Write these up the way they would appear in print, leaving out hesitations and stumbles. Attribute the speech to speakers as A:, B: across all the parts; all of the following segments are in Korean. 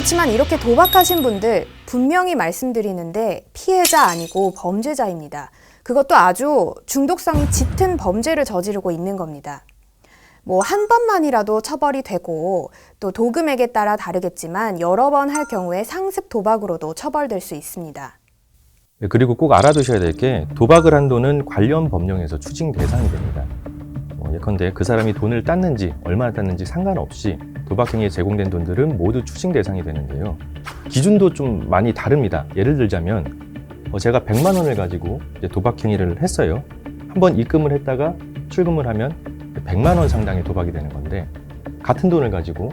A: 그렇지만 이렇게 도박하신 분들 분명히 말씀드리는데 피해자 아니고 범죄자입니다. 그것도 아주 중독성이 짙은 범죄를 저지르고 있는 겁니다. 한 번만이라도 처벌이 되고 또 도금액에 따라 다르겠지만 여러 번 할 경우에 상습 도박으로도 처벌될 수 있습니다.
B: 그리고 꼭 알아두셔야 될 게 도박을 한 돈은 관련 법령에서 추징 대상이 됩니다. 예컨대 그 사람이 돈을 땄는지 얼마나 땄는지 상관없이 도박행위에 제공된 돈들은 모두 추징 대상이 되는데요. 기준도 좀 많이 다릅니다. 예를 들자면 제가 100만 원을 가지고 도박행위를 했어요. 한번 입금을 했다가 출금을 하면 100만 원 상당의 도박이 되는 건데 같은 돈을 가지고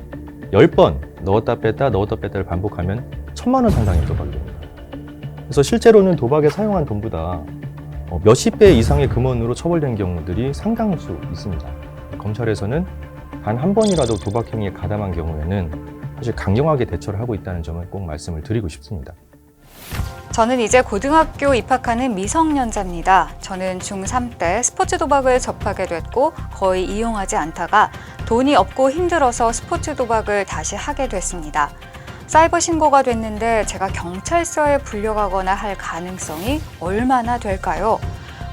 B: 10번 넣었다 뺐다를 반복하면 1000만 원 상당의 도박이 됩니다. 그래서 실제로는 도박에 사용한 돈보다 몇십 배 이상의 금원으로 처벌된 경우들이 상당수 있습니다. 검찰에서는 단 한 번이라도 도박 행위에 가담한 경우에는 사실 강경하게 대처를 하고 있다는 점을 꼭 말씀을 드리고 싶습니다.
C: 저는 이제 고등학교 입학하는 미성년자입니다. 저는 중3 때 스포츠 도박을 접하게 됐고 거의 이용하지 않다가 돈이 없고 힘들어서 스포츠 도박을 다시 하게 됐습니다. 사이버 신고가 됐는데 제가 경찰서에 불려가거나 할 가능성이 얼마나 될까요?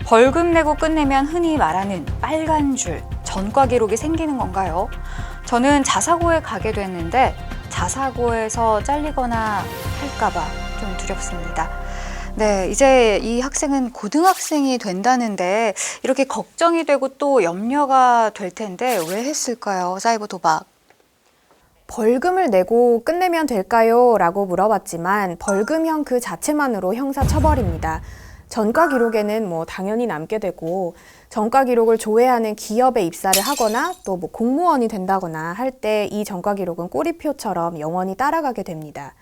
C: 벌금 내고 끝내면 흔히 말하는 빨간 줄, 전과 기록이 생기는 건가요? 저는 자사고에 가게 됐는데 자사고에서 잘리거나 할까봐 좀 두렵습니다. 네, 이제 이 학생은 고등학생이 된다는데 이렇게 걱정이 되고 또 염려가 될 텐데 왜 했을까요? 사이버 도박.
A: 벌금을 내고 끝내면 될까요? 라고 물어봤지만 벌금형 그 자체만으로 형사처벌입니다. 전과 기록에는 당연히 남게 되고 전과 기록을 조회하는 기업에 입사를 하거나 또 공무원이 된다거나 할 때 이 전과 기록은 꼬리표처럼 영원히 따라가게 됩니다.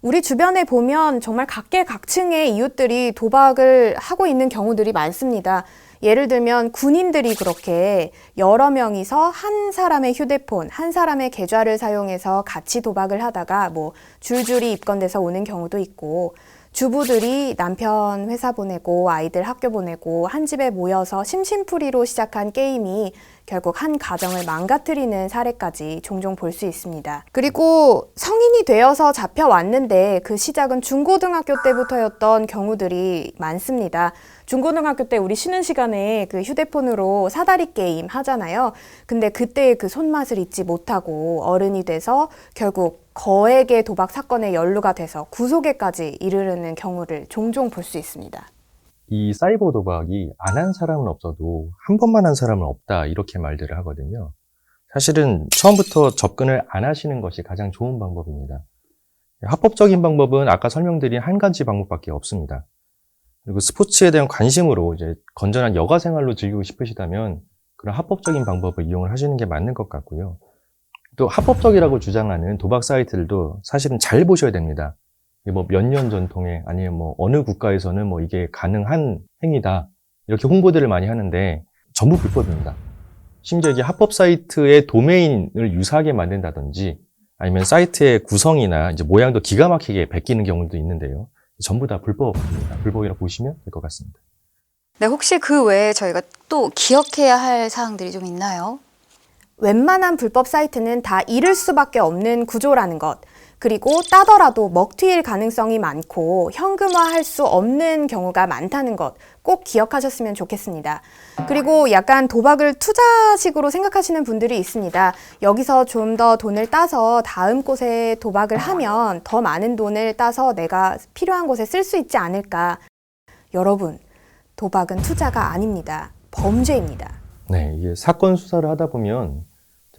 A: 우리 주변에 보면 정말 각계각층의 이웃들이 도박을 하고 있는 경우들이 많습니다. 예를 들면 군인들이 그렇게 여러 명이서 한 사람의 휴대폰, 한 사람의 계좌를 사용해서 같이 도박을 하다가 줄줄이 입건돼서 오는 경우도 있고 주부들이 남편 회사 보내고 아이들 학교 보내고 한 집에 모여서 심심풀이로 시작한 게임이 결국 한 가정을 망가뜨리는 사례까지 종종 볼 수 있습니다. 그리고 성인이 되어서 잡혀왔는데 그 시작은 중고등학교 때부터였던 경우들이 많습니다. 중고등학교 때 우리 쉬는 시간에 그 휴대폰으로 사다리 게임 하잖아요. 근데 그때의 그 손맛을 잊지 못하고 어른이 돼서 결국 거액의 도박 사건에 연루가 돼서 구속에까지 이르르는 경우를 종종 볼 수 있습니다.
B: 이 사이버 도박이 안 한 사람은 없어도 한 번만 한 사람은 없다 이렇게 말들을 하거든요. 사실은 처음부터 접근을 안 하시는 것이 가장 좋은 방법입니다. 합법적인 방법은 아까 설명드린 한 가지 방법밖에 없습니다. 그리고 스포츠에 대한 관심으로 이제 건전한 여가 생활로 즐기고 싶으시다면 그런 합법적인 방법을 이용을 하시는 게 맞는 것 같고요. 또 합법적이라고 주장하는 도박 사이트들도 사실은 잘 보셔야 됩니다. 몇 년 전통의 아니면 어느 국가에서는 이게 가능한 행위다 이렇게 홍보들을 많이 하는데 전부 불법입니다. 심지어 이게 합법 사이트의 도메인을 유사하게 만든다든지 아니면 사이트의 구성이나 이제 모양도 기가 막히게 베끼는 경우도 있는데요. 전부 다 불법입니다. 불법이라고 보시면 될 것 같습니다.
C: 네, 혹시 그 외에 저희가 또 기억해야 할 사항들이 좀 있나요?
A: 웬만한 불법 사이트는 다 잃을 수밖에 없는 구조라는 것. 그리고 따더라도 먹튀일 가능성이 많고 현금화할 수 없는 경우가 많다는 것 꼭 기억하셨으면 좋겠습니다. 그리고 약간 도박을 투자식으로 생각하시는 분들이 있습니다. 여기서 좀 더 돈을 따서 다음 곳에 도박을 하면 더 많은 돈을 따서 내가 필요한 곳에 쓸 수 있지 않을까. 여러분, 도박은 투자가 아닙니다. 범죄입니다.
B: 네, 이게 사건 수사를 하다 보면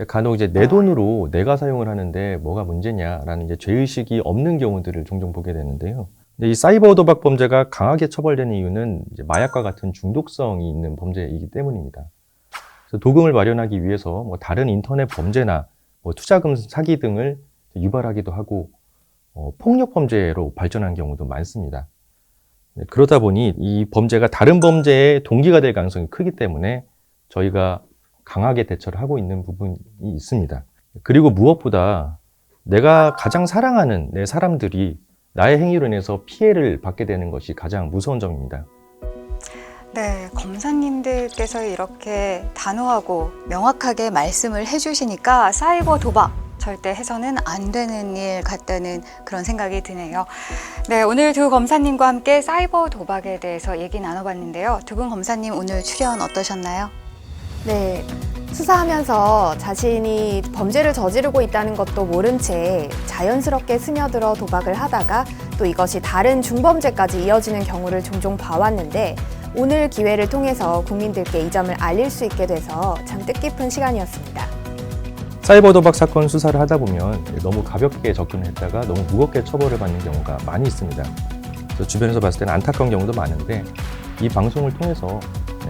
B: 간혹 이제 내 돈으로 내가 사용을 하는데 뭐가 문제냐라는 이제 죄의식이 없는 경우들을 종종 보게 되는데요. 근데 이 사이버 도박 범죄가 강하게 처벌되는 이유는 이제 마약과 같은 중독성이 있는 범죄이기 때문입니다. 그래서 도금을 마련하기 위해서 다른 인터넷 범죄나 투자금 사기 등을 유발하기도 하고 폭력 범죄로 발전한 경우도 많습니다. 그러다 보니 이 범죄가 다른 범죄의 동기가 될 가능성이 크기 때문에 저희가 강하게 대처를 하고 있는 부분이 있습니다. 그리고 무엇보다 내가 가장 사랑하는 내 사람들이 나의 행위로 인해서 피해를 받게 되는 것이 가장 무서운 점입니다.
C: 네, 검사님들께서 이렇게 단호하고 명확하게 말씀을 해주시니까 사이버 도박 절대 해서는 안 되는 일 같다는 그런 생각이 드네요. 네, 오늘 두 검사님과 함께 사이버 도박에 대해서 얘기 나눠봤는데요. 두 분 검사님 오늘 출연 어떠셨나요?
A: 네, 수사하면서 자신이 범죄를 저지르고 있다는 것도 모른 채 자연스럽게 스며들어 도박을 하다가 또 이것이 다른 중범죄까지 이어지는 경우를 종종 봐왔는데 오늘 기회를 통해서 국민들께 이 점을 알릴 수 있게 돼서 참 뜻깊은 시간이었습니다.
B: 사이버 도박 사건 수사를 하다 보면 너무 가볍게 접근을 했다가 너무 무겁게 처벌을 받는 경우가 많이 있습니다. 그래서 주변에서 봤을 때는 안타까운 경우도 많은데 이 방송을 통해서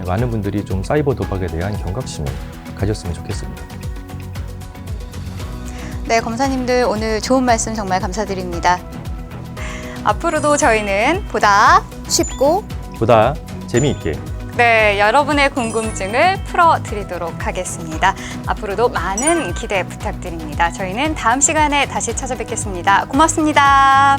B: 많은 분들이 좀 사이버 도박에 대한 경각심을 가졌으면 좋겠습니다.
C: 네, 검사님들 오늘 좋은 말씀 정말 감사드립니다. 앞으로도 저희는 보다
A: 쉽고
B: 보다 재미있게
C: 네, 여러분의 궁금증을 풀어드리도록 하겠습니다. 앞으로도 많은 기대 부탁드립니다. 저희는 다음 시간에 다시 찾아뵙겠습니다. 고맙습니다.